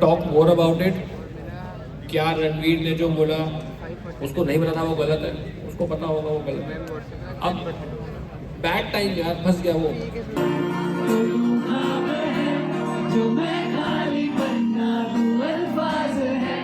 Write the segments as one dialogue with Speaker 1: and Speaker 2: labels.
Speaker 1: Talk more about it. क्या रणवीर ने जो बोला उसको नहीं पता था वो गलत है, उसको पता होगा वो गलत है। अब बैड टाइम यार, फंस गया वो। जो मैं खाली बनना हूँ अल्फाज है,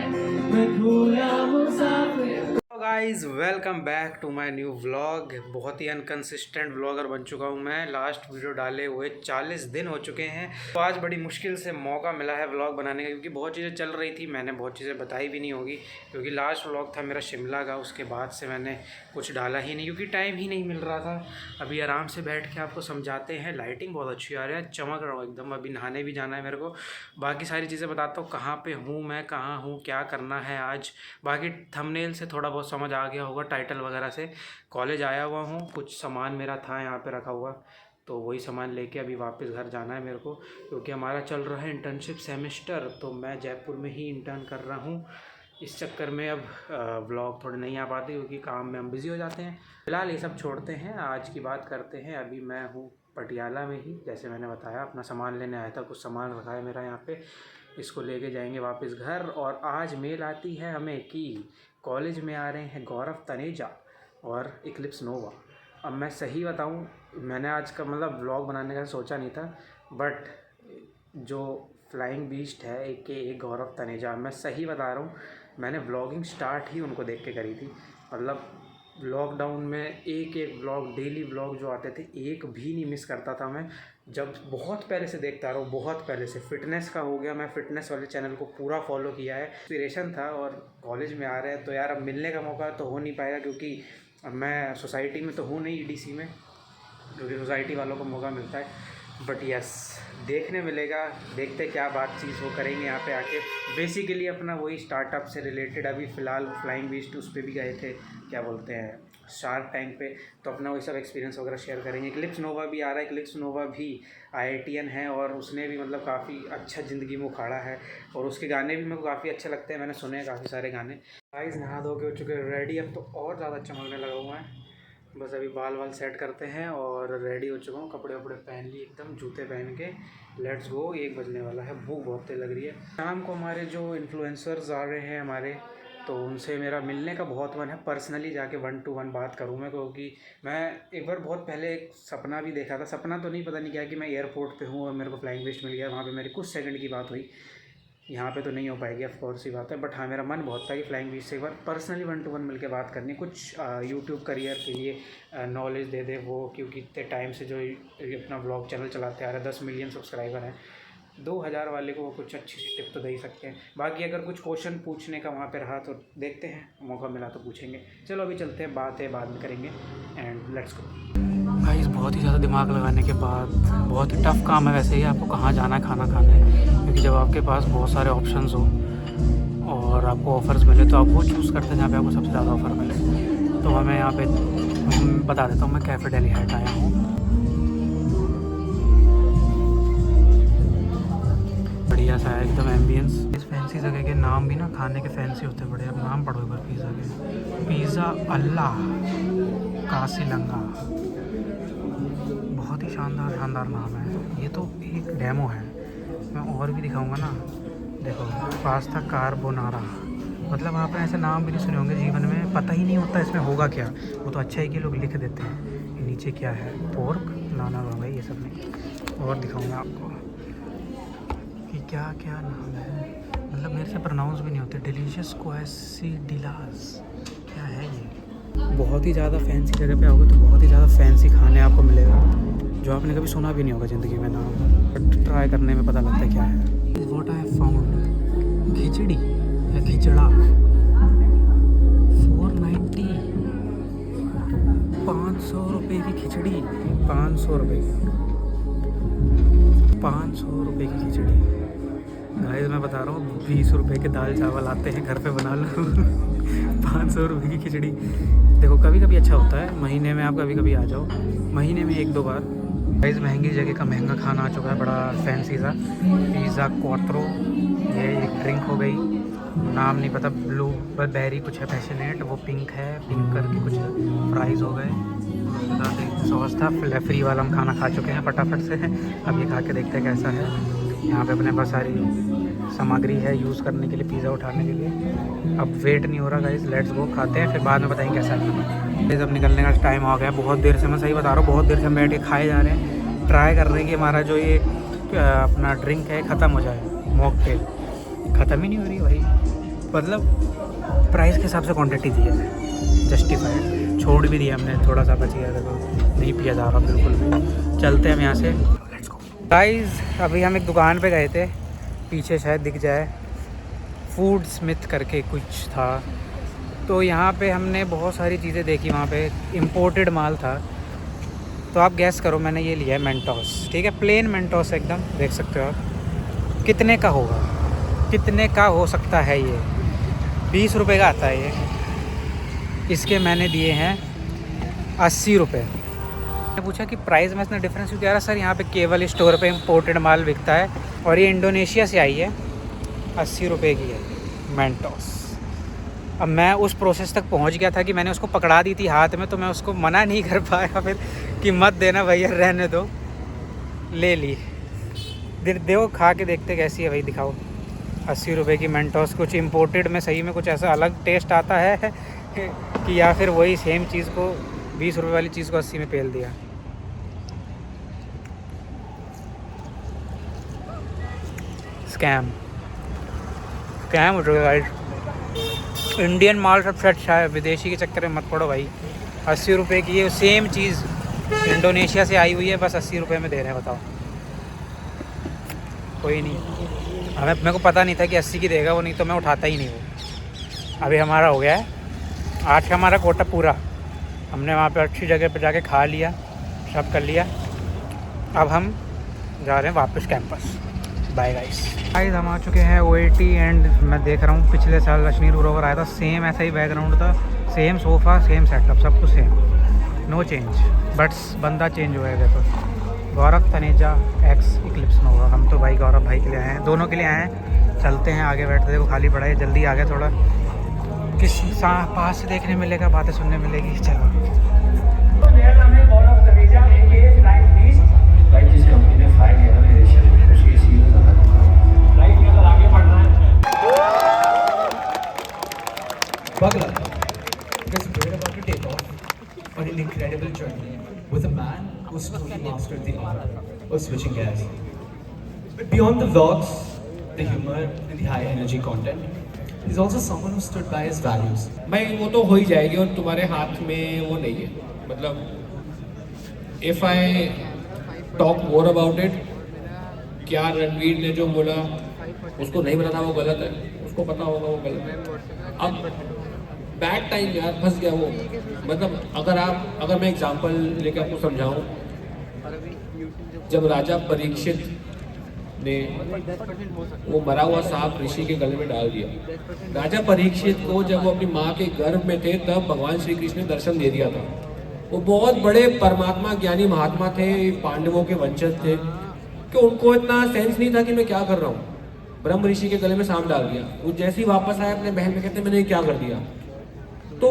Speaker 1: मैं खोया मुसाफिर।
Speaker 2: Guys welcome back to my new vlog. बहुत ही अनकंसिस्टेंट व्लॉगर बन चुका हूँ मैं। लास्ट वीडियो डाले हुए 40 दिन हो चुके हैं, तो आज बड़ी मुश्किल से मौका मिला है व्लॉग बनाने का, क्योंकि बहुत चीज़ें चल रही थी। मैंने बहुत चीज़ें बताई भी नहीं होगी, क्योंकि लास्ट व्लॉग था मेरा शिमला का। उसके बाद से मैंने कुछ डाला ही नहीं, क्योंकि टाइम ही नहीं मिल रहा था। अभी आराम से बैठ के आपको समझाते हैं। लाइटिंग बहुत अच्छी आ रही है, चमक रहा हूँ एकदम। अभी नहाने भी जाना है मेरे को। बाकी सारी चीज़ें बताता हूँ, कहाँ पर हूँ मैं, कहाँ हूँ, क्या करना है आज। बाकी थंबनेल से थोड़ा बहुत समझ आ गया होगा, टाइटल वगैरह से। कॉलेज आया हुआ हूँ, कुछ सामान मेरा था यहाँ पे रखा हुआ, तो वही सामान लेके अभी वापस घर जाना है मेरे को, क्योंकि हमारा चल रहा है इंटर्नशिप सेमेस्टर। तो मैं जयपुर में ही इंटर्न कर रहा हूँ। इस चक्कर में अब व्लॉग थोड़े नहीं आ पाते, क्योंकि काम में हम बिज़ी हो जाते हैं। फिलहाल ये सब छोड़ते हैं, आज की बात करते हैं। अभी मैं हूँ पटियाला में ही, जैसे मैंने बताया। अपना सामान लेने आया था, कुछ सामान रखा है मेरा यहाँ पे, इसको लेके जाएंगे वापस घर। और आज मेल आती है हमें कि कॉलेज में आ रहे हैं गौरव तनेजा और इक्लिप्स नोवा। अब मैं सही बताऊं, मैंने आज का मतलब व्लॉग बनाने का सोचा नहीं था, बट जो फ्लाइंग बीस्ट है एक गौरव तनेजा, मैं सही बता रहा हूँ, मैंने व्लॉगिंग स्टार्ट ही उनको देख के करी थी। मतलब लॉकडाउन में एक व्लॉग, डेली व्लॉग जो आते थे, एक भी नहीं मिस करता था मैं। जब बहुत पहले से देखता रहा हूँ, बहुत पहले से। फिटनेस का हो गया, मैं फिटनेस वाले चैनल को पूरा फॉलो किया है। इंस्पिरेशन था। और कॉलेज में आ रहे हैं तो यार अब मिलने का मौका तो हो नहीं पाएगा, क्योंकि अब मैं सोसाइटी में तो हूँ नहीं, ईडीसी में, क्योंकि सोसाइटी वालों को मौका मिलता है। बट यस, देखने मिलेगा। देखते क्या बातचीत वो करेंगे यहाँ पे आके। बेसिकली अपना वही स्टार्टअप से रिलेटेड। अभी फ़िलहाल फ्लाइंग बीस्ट उस पर भी गए थे, क्या बोलते हैं, शार्क टैंक पे, तो अपना वही सब एक्सपीरियंस वगैरह शेयर करेंगे। इक्लिप्स नोवा भी आ रहा है। इक्लिप्स नोवा भी IITian है, और उसने भी मतलब काफ़ी अच्छा ज़िंदगी में उखाड़ा है, और उसके गाने भी मेरे को काफ़ी अच्छे लगते हैं। मैंने सुने हैं काफ़ी सारे गाने। गाइस नहा धो के हो चुके रेडी, अब तो और ज़्यादा चमकने लगा हुआ है। बस अभी बाल वाल सेट करते हैं और रेडी हो चुका हूँ। कपड़े वपड़े पहन लिए एकदम, जूते पहन के लेट्स गो। 1 बजने वाला है, भूख बहुत तेज लग रही है। शाम को हमारे जो इन्फ्लुएंसर्स आ रहे हैं हमारे, तो उनसे मेरा मिलने का बहुत मन है। पर्सनली जाके 1 to 1 बात करूँ मैं, क्योंकि मैं एक बार बहुत पहले एक सपना भी देखा था। सपना तो नहीं, पता नहीं क्या, कि मैं एयरपोर्ट पे हूँ और मेरे को फ्लाइंग बीस्ट मिल गया। वहाँ पे मेरी कुछ सेकंड की बात हुई। यहाँ पे तो नहीं हो पाएगी, ऑफ कोर्स ही बात है। बट हाँ, मेरा मन बहुत था कि फ्लाइंग बीस्ट से एक बार पर्सनली 1 to 1 मिल के बात करनी। कुछ यूट्यूब करियर के लिए नॉलेज दे दे वो, क्योंकि इतने टाइम से जो अपना व्लॉग चैनल चलाते आ रहे हैं, 10 मिलियन सब्सक्राइबर हैं, 2000 वाले को वो कुछ अच्छी सी टिप तो दे ही सकते हैं। बाकी अगर कुछ क्वेश्चन पूछने का वहाँ पे रहा तो देखते हैं, मौका मिला तो पूछेंगे। चलो अभी चलते हैं, बात है बाद में करेंगे, एंड लेट्स गो। भाई बहुत ही ज़्यादा दिमाग लगाने के बाद, बहुत ही टफ़ काम है वैसे ही, आपको कहाँ जाना है खाना खाने, क्योंकि जब आपके पास बहुत सारे ऑप्शंस हो और आपको ऑफ़र्स मिले, तो आप वो चूज़ करते हैं जहाँ पे आपको सबसे ज़्यादा ऑफ़र मिले। तो हमें यहाँ पे बता देता हूँ, मैं कैफ़े दिल्ली हाट आया हूँ। बढ़िया सा है एकदम एम्बियंस। इस फैंसी जगह के नाम भी ना, खाने के फैंसी होते हैं बड़े। अब नाम पढ़ो एक बार पिज़्ज़ा के, पिज़्ज़ा अल्लाह कासीलंगा। बहुत ही शानदार नाम है। ये तो एक डेमो है, मैं और भी दिखाऊंगा ना। देखो, पास्ता कार्बोनारा, मतलब आपने ऐसे नाम भी नहीं सुने होंगे जीवन में, पता ही नहीं होता इसमें होगा क्या। वो तो अच्छा है कि लोग लिख देते हैं। नीचे क्या है, पोर्क, नाना भाई ये सब नहीं। और दिखाऊंगा आपको कि क्या क्या नाम है, मतलब मेरे से प्रोनाउंस भी नहीं होते। डिलीशियस क्वासीडिलास, क्या है ये। बहुत ही ज़्यादा फैंसी जगह पे आओगे तो बहुत ही ज़्यादा फैंसी खाने आपको मिलेगा, जो आपने कभी सुना भी नहीं होगा ज़िंदगी में नाम, बट ट्राई करने में पता लगता है क्या है। व्हाट आई हैव फाउंड, खिचड़ी या खिचड़ा, 490, 500 रुपये की खिचड़ी, 500 रुपये की, 500 रुपये की खिचड़ी। गाइस मैं बता रहा हूँ, 20 रुपये के दाल चावल आते हैं, घर पे बना लो। 500 रुपये की खिचड़ी। देखो कभी कभी अच्छा होता है, महीने में आप कभी कभी आ जाओ, महीने में 1-2 बार। गाइस महंगी जगह का महंगा खाना आ चुका है, बड़ा फैंसी सा पिज़्ज़ा क्वात्रो। ये एक ड्रिंक हो गई, नाम नहीं पता, ब्लू बेरी कुछ है, पैशनेट, वो पिंक है, पिंक करके कुछ फ्राइज़ हो गए, उसके साथ एक सॉस था। फ्री वाला हम खाना खा चुके हैं फटाफट से। अब ये खा के देखते हैं कैसा है। यहाँ पे अपने पास सारी सामग्री है यूज़ करने के लिए, पिज़्ज़ा उठाने के लिए। अब वेट नहीं हो रहा गाइस, लेट्स गो, खाते हैं, फिर बाद में बताएंगे कैसा है। अब निकलने का टाइम आ गया, बहुत देर से, मैं सही बता रहा हूँ, बहुत देर से हम बैठ के खाए जा रहे हैं, ट्राई कर रहे हैं कि हमारा जो ये अपना ड्रिंक है ख़त्म हो जाए। मॉकटेल ख़त्म ही नहीं हो रही भाई, मतलब प्राइस के हिसाब से क्वांटिटी दी है, जस्टिफाइड। छोड़ भी दिया हमने, थोड़ा सा बच गया, देखो नहीं पिया जा रहा बिल्कुल भी। चलते हैं हम यहाँ से, लेट्स गो गाइस। अभी हम एक दुकान पे गए थे, पीछे शायद दिख जाए, फूड स्मिथ करके कुछ था, तो यहाँ पे हमने बहुत सारी चीज़ें देखी। वहाँ पे इम्पोर्टेड माल था, तो आप गैस करो, मैंने ये लिया है मेंटोस, ठीक है, प्लेन मेंटोस एकदम, देख सकते हो आप। कितने का होगा, कितने का हो सकता है ये? 20 रुपये का आता है ये, इसके मैंने दिए हैं 80 रुपये। मैंने पूछा कि प्राइस में इतना डिफरेंस क्यों? कह रहा सर यहाँ पे केवल स्टोर पे इम्पोर्टेड माल बिकता है और ये इंडोनेशिया से आई है, 80 रुपये की है मेंटोस। अब मैं उस प्रोसेस तक पहुंच गया था कि मैंने उसको पकड़ा दी थी हाथ में, तो मैं उसको मना नहीं कर पाया फिर कि मत देना भैया, रहने दो। ले ली, देखो खा के देखते कैसी है भाई, दिखाओ। 80 रुपये की मेंटोस, कुछ इम्पोर्टेड में सही में कुछ ऐसा अलग टेस्ट आता है कि या फिर वही सेम चीज़ को 20 रुपये वाली चीज़ को 80 में पेल दिया। स्कैम हो चुका गाइस। इंडियन माल सबसे अच्छा है, विदेशी के चक्कर में मत पड़ो भाई। 80 रुपये की ये सेम चीज़ इंडोनेशिया से आई हुई है, बस 80 रुपये में दे रहे हैं, बताओ। कोई नहीं, मेरे को पता नहीं था कि 80 की देगा वो, नहीं तो मैं उठाता ही नहीं वो। अभी हमारा हो गया है, आज का हमारा कोटा पूरा। हमने वहाँ पे अच्छी जगह पे जाके खा लिया, सब कर लिया। अब हम जा रहे हैं वापस कैंपस। Bye guys. हम आ चुके हैं OAT एंड मैं देख रहा हूँ पिछले साल कश्मीर रोवर आया था, सेम ऐसा ही बैकग्राउंड था, सेम सोफ़ा, सेम सेटअप, सब कुछ सेम, नो चेंज, बट्स बंदा चेंज हुआ है। देखो गौरव तनेजा एक्स इक्लिप्स में होगा। हम तो भाई गौरव भाई के लिए आए हैं, दोनों के लिए आए हैं। चलते हैं आगे, बैठते, देखो खाली पड़ा है, जल्दी आ गया, थोड़ा किस पास से देखने मिलेगा, बातें सुनने मिलेगी। चलो
Speaker 3: Buckle up, because we're about to take off on an incredible journey with a man who's truly mastered the art of switching gears. But beyond the vlogs, the humor, and the high energy content, he's also someone who stood by his values.
Speaker 1: भाई वो तो हो ही जाएगी और तुम्हारे हाथ में वो नहीं है, मतलब if I talk more about it, क्या रणवीर ने जो बोला उसको नहीं पता था वो गलत है, उसको पता होगा वो गलत है। अब बैड टाइम यार, फंस गया वो। मतलब अगर मैं एग्जांपल लेके आपको समझाऊं, जब राजा परीक्षित ने वो मरा हुआ सांप ऋषि के गले में डाल दिया, राजा परीक्षित को जब वो अपनी माँ के गर्भ में थे तब भगवान श्री कृष्ण ने दर्शन दे दिया था। वो बहुत बड़े परमात्मा ज्ञानी महात्मा थे, पांडवों के वंशज थे, कि उनको इतना सेंस नहीं था कि मैं क्या कर रहा हूँ। ब्रह्म ऋषि के गले में सांप डाल दिया, वो जैसे ही वापस आए अपने बहन में कहते मैंने क्या कर दिया। तो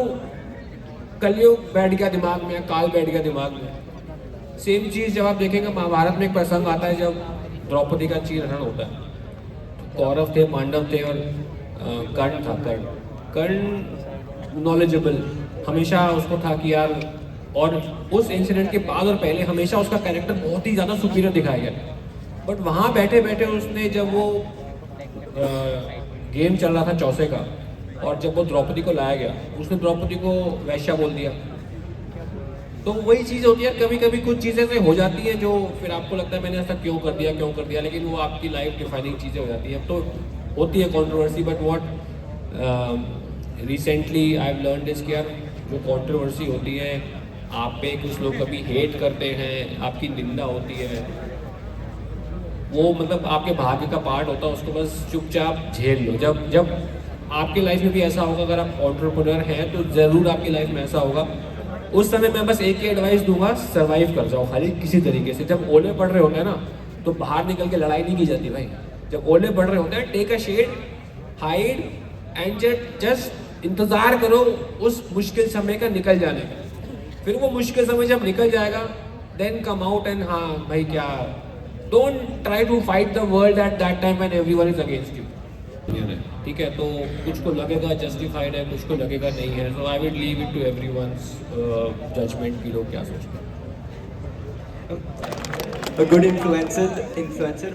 Speaker 1: कलयुग बैठ गया दिमाग में, काल बैठ गया दिमाग में। सेम चीज़ जब आप देखेंगे महाभारत में एक प्रसंग आता है जब द्रौपदी का चीरहरण होता है। कौरव थे, पांडव थे और कर्ण था। कर्ण नॉलेजेबल, हमेशा उसको था कि यार, और उस इंसिडेंट के बाद और पहले हमेशा उसका कैरेक्टर बहुत ही ज़्यादा सुपीरियर दिखाया गया। बट वहाँ बैठे बैठे उसने, जब वो गेम चल रहा था चौसे का, और जब वो द्रौपदी को लाया गया, उसने द्रौपदी को वैश्या बोल दिया। तो वही चीज़ होती है, कभी कभी कुछ चीज़ें से हो जाती हैं जो फिर आपको लगता है मैंने ऐसा क्यों कर दिया, लेकिन वो आपकी लाइफ डिफाइनिंग चीज़ें हो जाती हैं। तो होती है controversy, but what recently I have learned is कि यार जो कंट्रोवर्सी होती है, आप पे कुछ लोग कभी हेट करते हैं, आपकी निंदा होती है, वो मतलब आपके भाग्य का पार्ट होता है, उसको बस चुपचाप झेल लो। जब आपकी लाइफ में भी ऐसा होगा, अगर आप एंटरप्रेन्योर हैं तो ज़रूर आपकी लाइफ में ऐसा होगा। उस समय मैं बस एक ही एडवाइस दूंगा, सर्वाइव कर जाओ खाली किसी तरीके से। जब ओले पड़ रहे होते हैं ना, तो बाहर निकल के लड़ाई नहीं की जाती भाई। जब ओले पड़ रहे होते हैं, take a shade, hide and just इंतज़ार करो उस मुश्किल समय का निकल जाने का। फिर वो मुश्किल समय जब निकल जाएगा, देन कम आउट एंड हाँ भाई क्या, don't try to fight the world at that time when everyone is against you. ठीक है, तो कुछ को लगेगा जस्टिफाइड है, कुछ को लगेगा नहीं है, so I will leave it to everyone's judgement कि लोग क्या सोचते हैं।
Speaker 3: A good influencer,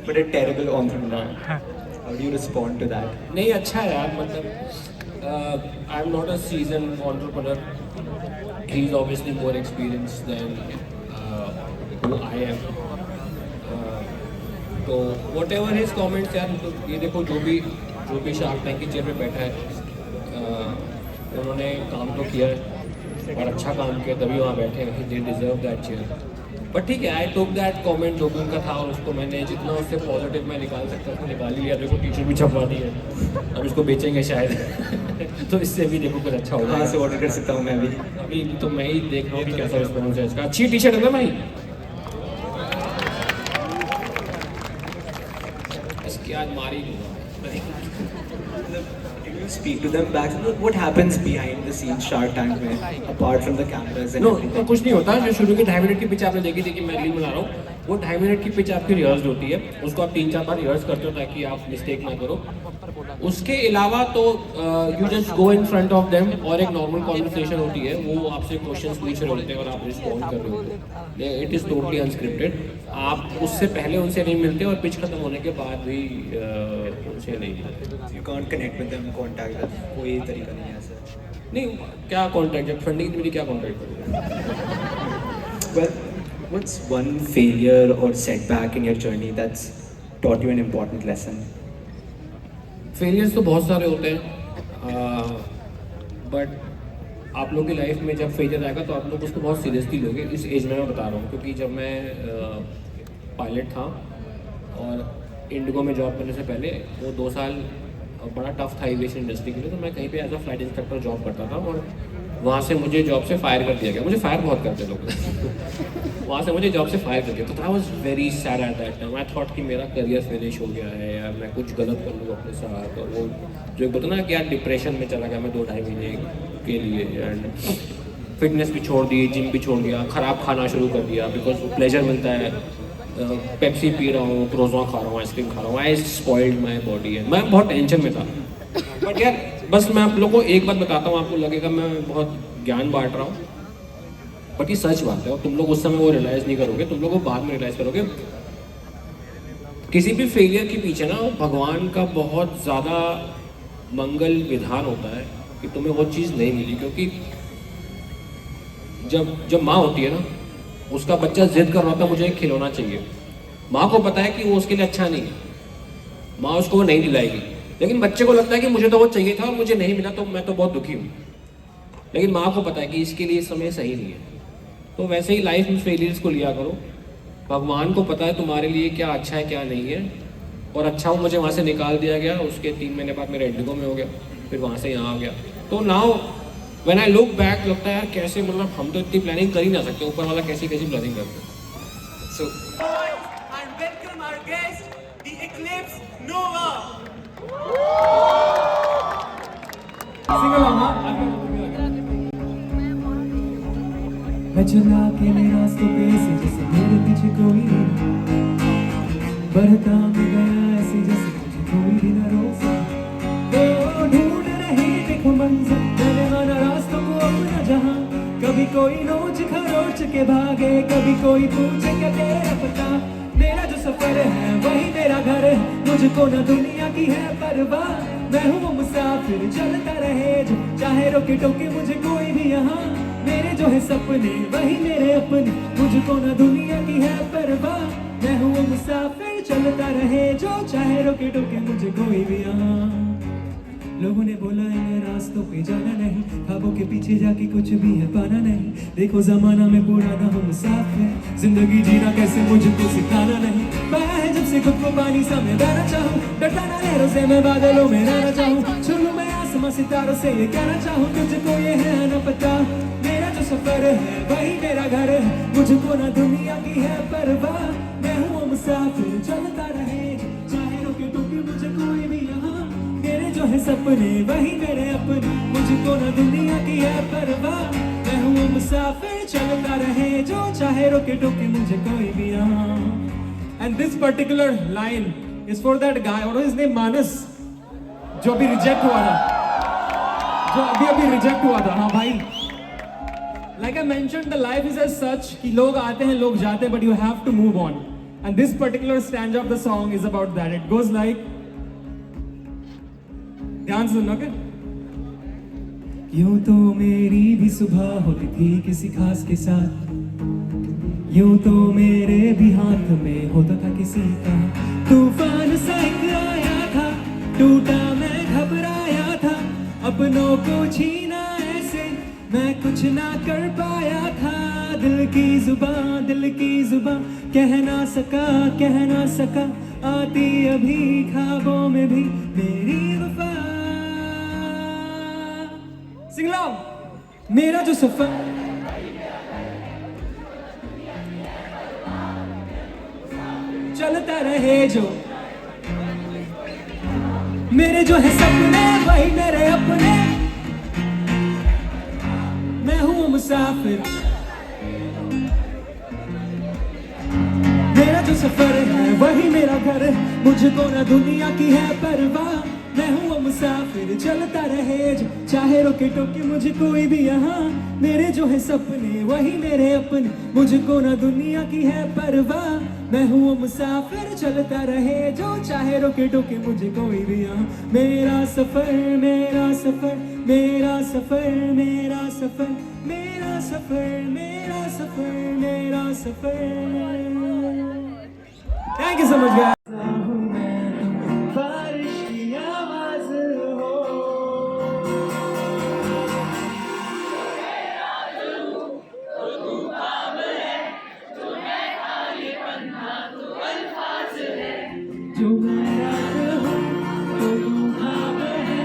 Speaker 3: but a terrible entrepreneur. How do you respond to that?
Speaker 1: नहीं, अच्छा है यार, मतलब I am not a seasoned entrepreneur, he is obviously more experience than who I am, तो वट एवर हिज कॉमेंट्स यार, तो ये देखो जो भी शार्क टैंक की चेयर पे बैठा है, उन्होंने काम तो किया है और अच्छा काम किया, तभी वहाँ बैठे हैं, they deserve that chair. But ठीक है, आई टुक दैट कमेंट जो भी उनका था, और उसको मैंने जितना उससे पॉजिटिव मैं निकाल सकता था निकाल लिया। देखो टी-शर्ट भी छपवा दी है, अब इसको बेचेंगे शायद तो इससे भी देखो कुछ अच्छा होगा।
Speaker 3: कहाँ से ऑर्डर कर सकता हूँ मैं भी?
Speaker 1: अभी तो मैं ही देख रहा हूँ कि कैसा रिस्पॉन्स है इसका। अच्छी टी-शर्ट है ना भाई, इसकी आज मारी
Speaker 3: You speak to them back. What happens behind the scenes Shark Tank में, apart from the cameras and
Speaker 1: know
Speaker 3: everything?
Speaker 1: कुछ नहीं होता। जो शुरू की 2.5 मिनट की पिच आपने देखी थी कि मैं रील बना रहा हूँ, वो 2.5 मिनट की पिच आपकी रिहर्स होती है, उसको आप 3-4 बार रिहर्स करते हो ताकि आप मिस्टेक ना करो। उसके अलावा तो you just go in front of them, और एक नॉर्मल कॉन्वर्सेशन होती है, वो आपसे क्वेश्चंस पूछ रहे होते हैं और आप रिस्पॉन्ड कर रहे होते हैं। It is totally unscripted. आप उससे पहले उनसे नहीं मिलते और पिच खत्म होने के बाद भी उनसे नहीं मिलते।
Speaker 3: You can't connect with them, contact them. कोई तरीका नहीं है ऐसा।
Speaker 1: नहीं, क्या कॉन्टैक्ट, जब फंडिंग मेरी क्या कॉन्टैक्ट करूँगा।
Speaker 3: Well, what's one failure or setback in your journey that's taught you an important lesson?
Speaker 1: Failures तो बहुत सारे होते हैं, बट आप लोग की लाइफ में जब फेलियर आएगा तो आप लोग उसको बहुत सीरियसली लोगे। इस एज में मैं बता रहा हूँ, क्योंकि जब मैं पायलट था और इंडिगो में जॉब करने से पहले वो 2 साल बड़ा टफ था एविएशन इंडस्ट्री के लिए, तो मैं कहीं पे as a flight instructor job करता था, और वहाँ से मुझे जॉब से फायर कर दिया गया। मुझे फायर बहुत करते लोग वहाँ से मुझे जॉब से फायर कर दिया, तो I was very sad at that time. I thought कि मेरा करियर फिनिश हो गया है यार, मैं कुछ गलत कर लूँ अपने साथ, और वो जो एक बोलते ना कि यार डिप्रेशन में चला गया मैं 2-2.5 महीने के लिए, एंड फिटनेस भी छोड़ दी, जिम भी छोड़ दिया, ख़राब खाना शुरू कर दिया, बिकॉज प्लेजर मिलता है। पेप्सी पी रहा हूँ, क्रोज़ों खा रहा हूँ, आइसक्रीम खा रहा हूँ, आई स्पॉइल्ड माई बॉडी है। मैं बहुत टेंशन में था, बट यार बस मैं आप लोगों को एक बात बताता हूँ, आपको लगेगा मैं बहुत ज्ञान बांट रहा हूँ, बट ये सच बात है, और तुम लोग उस समय वो रियलाइज़ नहीं करोगे, तुम लोग वो बाद में रियलाइज़ करोगे। किसी भी फेलियर के पीछे ना भगवान का बहुत ज़्यादा मंगल विधान होता है कि तुम्हें वो चीज़ नहीं मिली, क्योंकि जब माँ होती है ना, उसका बच्चा जिद कर रहा था मुझे एक खिलौना चाहिए, माँ को पता है कि वो उसके लिए अच्छा नहीं है, माँ उसको वो नहीं दिलाएगी, लेकिन बच्चे को लगता है कि मुझे तो वो चाहिए था और मुझे नहीं मिला, तो मैं तो बहुत दुखी हूँ। लेकिन माँ को पता है कि इसके लिए समय सही नहीं है। तो वैसे ही लाइफ में फेलियर्स को लिया करो, भगवान को पता है तुम्हारे लिए क्या अच्छा है क्या नहीं है, और अच्छा वो मुझे वहाँ से निकाल दिया गया, उसके 3 महीने बाद मेरा इंडिगो में हो गया, फिर वहाँ से यहाँ आ गया। तो now when I look back लगता है यार कैसे, मतलब हम तो इतनी प्लानिंग कर ही ना सकते, ऊपर वाला कैसी प्लानिंग करते हैं।
Speaker 3: So,
Speaker 4: And welcome our guest, the Eclipse Nova.
Speaker 3: sing along, huh? मैं चला अकेले रास्तों पे से जैसे मेरे पीछे कोई बढ़ता मैं गया ऐसे जैसे मुझे कोई भी ना रोक सके। तो ढूंढ रही देखो मंजिल, मैंने माना रास्तों को अपना जहां, कभी कोई नोच खरोच के भागे, कभी कोई पूछे क्या तेरा पता। मेरा जो सफर है वही मेरा घर है, मुझको ना दुनिया की है परवाह, मैं हूँ वो मुसाफिर चलता रहे जो चाहे रोके टोके मुझे कोई भी यहाँ। मेरे जो है सपने वही मेरे अपने, मुझको ना दुनिया की है परवाह, मैं हूँ वो मुसाफिर चलता रहे जो चाहे रोके टोके मुझे कोई भी यहाँ। लोगों ने बोला है रास्तों पे जाना नहीं, ख्वाबों के पीछे जाके कुछ भी है पाना नहीं, देखो जमाना में पुराना हो मुसाफिर, जिंदगी जीना कैसे मुझको सिखाना नहीं। पाया है जब से खुद को पानी सा मैं बहना चाहूँ, डरता ना लहरों से मैं बादलों में रहना चाहूँ, छू लूं मैं आसमां सितारों से ये कहना चाहूँ, तुझको ये है ना पता। मेरा जो सफर है वही मेरा घर है, मुझको ना दुनिया की है परवाह, मैं हूँ वो मुसाफिर चलता रहे चाहे रोके टोके मुझे कोई भी यहाँ। मेरे जो है सपने वही मेरे अपने, मुझको ना दुनिया की है परवाह, मैं हूँ वो मुसाफिर चलता रहे जो चाहे रोके टोके मुझे कोई भी यहाँ। And this particular line is for that guy, what was his name, Manas?
Speaker 5: जो अभी रिजेक्ट हुआ था, जो अभी रिजेक्ट हुआ था। हाँ भाई, like I mentioned, the life is as such कि लोग आते हैं लोग जाते हैं, but you have to move on, and this particular stanza of the song is about that. It goes like, ध्यान से सुनो। यूं तो मेरी भी सुबह होती थी किसी खास के साथ, यूं तो मेरे भी हाथ में होता था किसी का। तूफान सा एक आया था, टूटा मैं घबराया था, अपनों को छीना ऐसे मैं कुछ ना कर पाया था। दिल की जुबां कह ना सका, आती अभी ख्वाबों में भी मेरी वफा। Sing along। मेरा जो सफर चलता रहे जो, मेरे जो है सपने वही मेरे अपने, मैं हूँ मुसाफिर। मेरा जो सफर है वही मेरा घर, मुझको ना दुनिया की है परवाह, मैं हूँ मुसाफिर चलता रहे जो, चाहे रोके टोके मुझे कोई भी यहाँ। मेरे जो है सपने वही मेरे अपने, मुझको ना दुनिया की है परवाह, मैं हूँ मुसाफिर चलता रहे जो, चाहे रोके टोके मुझे कोई भी यहाँ। मेरा सफर मेरा सफर मेरा सफर मेरा सफर मेरा सफर मेरा सफर मेरा सफर। Thank you so much guys. बारिश की आवाज हो, जो मैं रात हूँ तो तू ख्वाब है,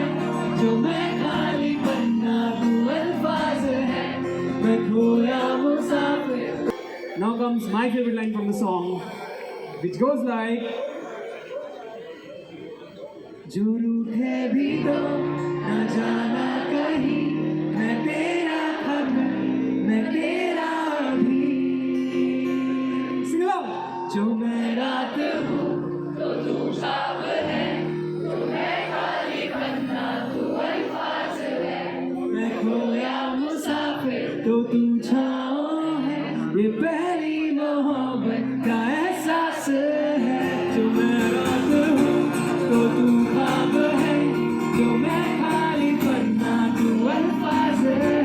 Speaker 5: जो मैं खाली पन्ना तू अल्फाज है, मैं खोया मुसाफिर। Now comes my favorite line from the song, which goes like, जो रूठे भी तो न जाना कहीं, मैं तेरा खत मैं तेरा भी। Sing along। जो मैं रात हूँ तो तू ख्वाब है, जो मैं खाली पन्ना तू अल्फाज है, मैं खोया मुसाफिर तो तू छाँव है, ये पहली मोहब्बत का एहसास है। जो मैं रात हूँ तो तू ख्वाब है, जो मैं खाली पन्ना तू अल्फाज है,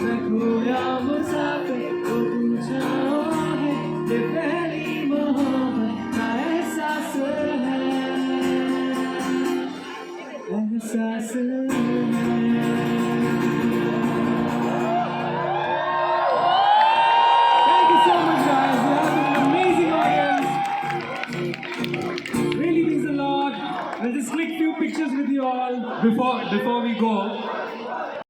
Speaker 5: मैं खोया मुसाफिर तो तू छाँव है, ये पहली मोहब्बत का एहसास है, एहसास है। Thank you so much, guys. You have been an amazing audience. Really means a lot. I'll just click few pictures with you all before we go.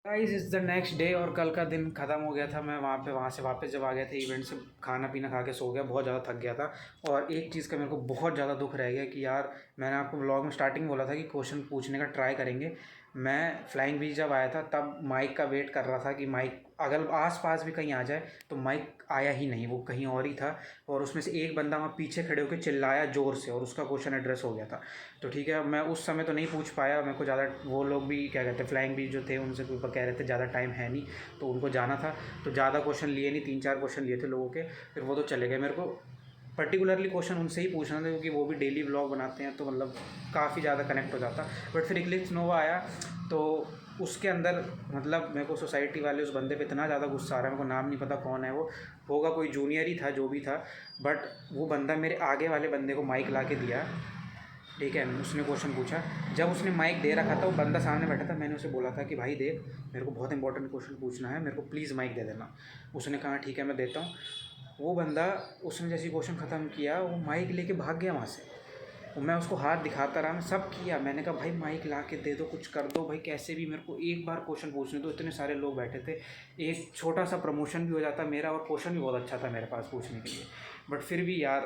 Speaker 2: Guys it's the next day और कल का दिन ख़त्म हो गया था। मैं वहाँ से वापस जब आ गया था इवेंट से, खाना पीना खा के सो गया, बहुत ज़्यादा थक गया था। और एक चीज़ का मेरे को बहुत ज़्यादा दुख रह गया कि यार मैंने आपको व्लॉग में स्टार्टिंग बोला था कि क्वेश्चन पूछने का ट्राई करेंगे। मैं फ्लाइंग बीच जब आया था तब माइक का वेट कर रहा था कि माइक अगर आसपास भी कहीं आ जाए, तो माइक आया ही नहीं, वो कहीं और ही था। और उसमें से एक बंदा वहाँ पीछे खड़े होकर चिल्लाया ज़ोर से और उसका क्वेश्चन एड्रेस हो गया था। तो ठीक है, मैं उस समय तो नहीं पूछ पाया, मेरे को ज़्यादा वो लोग भी क्या कहते हैं फ्लाइंग बीच जो थे उनसे ऊपर कह रहे थे ज़्यादा टाइम है नहीं, तो उनको जाना था, तो ज़्यादा क्वेश्चन लिए नहीं, 3-4 क्वेश्चन लिए थे लोगों के, फिर वो तो चले गए। मेरे को पर्टिकुलरली क्वेश्चन उनसे ही पूछना था क्योंकि वो भी डेली व्लॉग बनाते हैं, तो मतलब काफ़ी ज़्यादा कनेक्ट हो जाता। बट फिर इक्लिप्स नोवा आया तो उसके अंदर मतलब मेरे को सोसाइटी वाले उस बंदे पे इतना ज़्यादा गुस्सा आ रहा है, मेरे को नाम नहीं पता कौन है वो, होगा कोई जूनियर ही था जो भी था, बट वो बंदा मेरे आगे वाले बंदे को माइक ला के दिया। ठीक है, उसने क्वेश्चन पूछा, जब उसने माइक दे रखा था वो बंदा सामने बैठा था, मैंने उसे बोला था कि भाई देख मेरे को बहुत इंपॉर्टेंट क्वेश्चन पूछना है, मेरे को प्लीज़ माइक दे देना। उसने कहा ठीक है मैं देता हूँ। वो बंदा उसने जैसे क्वेश्चन ख़त्म किया वो माइक लेके भाग गया वहाँ से। मैं उसको हाथ दिखाता रहा, मैं सब किया, मैंने कहा भाई माइक ला के दे दो, कुछ कर दो भाई, कैसे भी मेरे को एक बार क्वेश्चन पूछने दो। इतने सारे लोग बैठे थे, एक छोटा सा प्रमोशन भी हो जाता मेरा और क्वेश्चन भी बहुत अच्छा था मेरे पास पूछने के लिए। बट फिर भी यार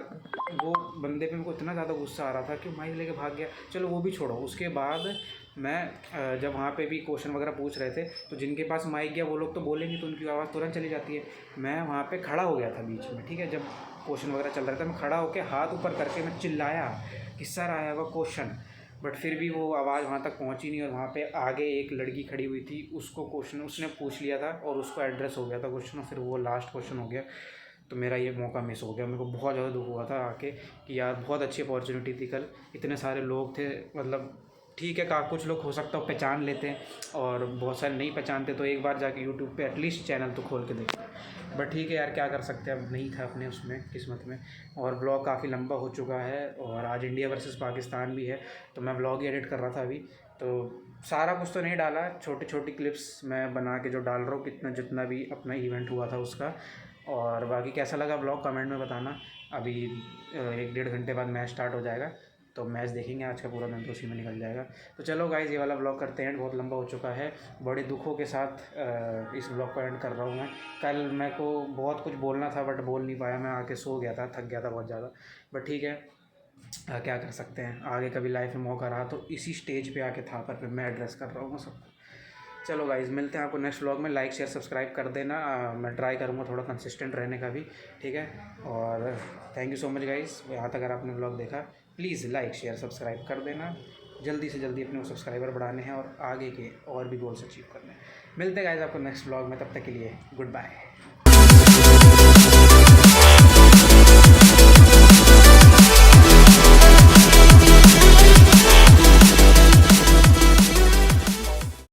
Speaker 2: वो बंदे पे मेरे को इतना ज़्यादा गुस्सा आ रहा था कि माइक लेके भाग गया। चलो वो भी छोड़ो, उसके बाद मैं जब वहाँ पे भी क्वेश्चन वगैरह पूछ रहे थे तो जिनके पास माइक गया वो लोग तो बोलेंगे तो उनकी आवाज़ तुरंत चली जाती है। मैं वहाँ पे खड़ा हो गया था बीच में, ठीक है, जब क्वेश्चन वगैरह चल रहा था मैं खड़ा होकर हाथ ऊपर करके मैं चिल्लाया कि सर आया हुआ क्वेश्चन, बट फिर भी वो आवाज़ वहाँ तक पहुँची नहीं, और वहाँ पे आगे एक लड़की खड़ी हुई थी, उसको क्वेश्चन उसने पूछ लिया था और उसको एड्रेस हो गया था क्वेश्चन, और फिर वो लास्ट क्वेश्चन हो गया। तो मेरा ये मौका मिस हो गया। मेरे को बहुत ज़्यादा दुख हुआ था आके कि यार बहुत अच्छी अपॉर्चुनिटी थी कल, इतने सारे लोग थे, मतलब ठीक है कुछ लोग हो सकता है पहचान लेते हैं और बहुत सारे नहीं पहचानते, तो एक बार जाके यूट्यूब पे एटलीस्ट चैनल तो खोल के देखो। बट ठीक है यार, क्या कर सकते हैं, अब नहीं था अपने उसमें किस्मत में। और ब्लॉग काफ़ी लंबा हो चुका है और आज इंडिया वर्सेस पाकिस्तान भी है, तो मैं ब्लॉग ही एडिट कर रहा था अभी, तो सारा कुछ तो नहीं डाला, छोटी छोटी क्लिप्स मैं बना के जो डाल रहा हूँ जितना भी अपना इवेंट हुआ था उसका। और बाकी कैसा लगा ब्लॉग कमेंट में बताना। अभी 1-1.5 घंटे बाद मैच स्टार्ट हो जाएगा, तो मैच देखेंगे, आज का पूरा दिन तो उसी में निकल जाएगा। तो चलो गाइज़, ये वाला ब्लॉग करते हैं, बहुत लंबा हो चुका है, बड़े दुखों के साथ इस ब्लॉग को एंड कर रहा हूँ मैं। कल मेरे को बहुत कुछ बोलना था बट बोल नहीं पाया, मैं आके सो गया था, थक गया था बहुत ज़्यादा। बट ठीक है, क्या कर सकते हैं, आगे कभी लाइफ में मौका रहा तो इसी स्टेज पे आके था पर मैं एड्रेस कर रहा हूँ सबको। चलो गाइज़, मिलते हैं आपको नेक्स्ट व्लॉग में। लाइक शेयर सब्सक्राइब कर देना, मैं ट्राई करूँगा थोड़ा कंसिस्टेंट रहने का भी, ठीक है। और thank you so much guys, यहाँ तक अगर आपने व्लॉग देखा प्लीज़ लाइक शेयर सब्सक्राइब कर देना। जल्दी से जल्दी अपने सब्सक्राइबर बढ़ाने हैं और आगे के और भी गोल्स अचीव करने हैं। मिलते हैं गाइज़ आपको नेक्स्ट व्लॉग में, तब तक के लिए गुड बाय।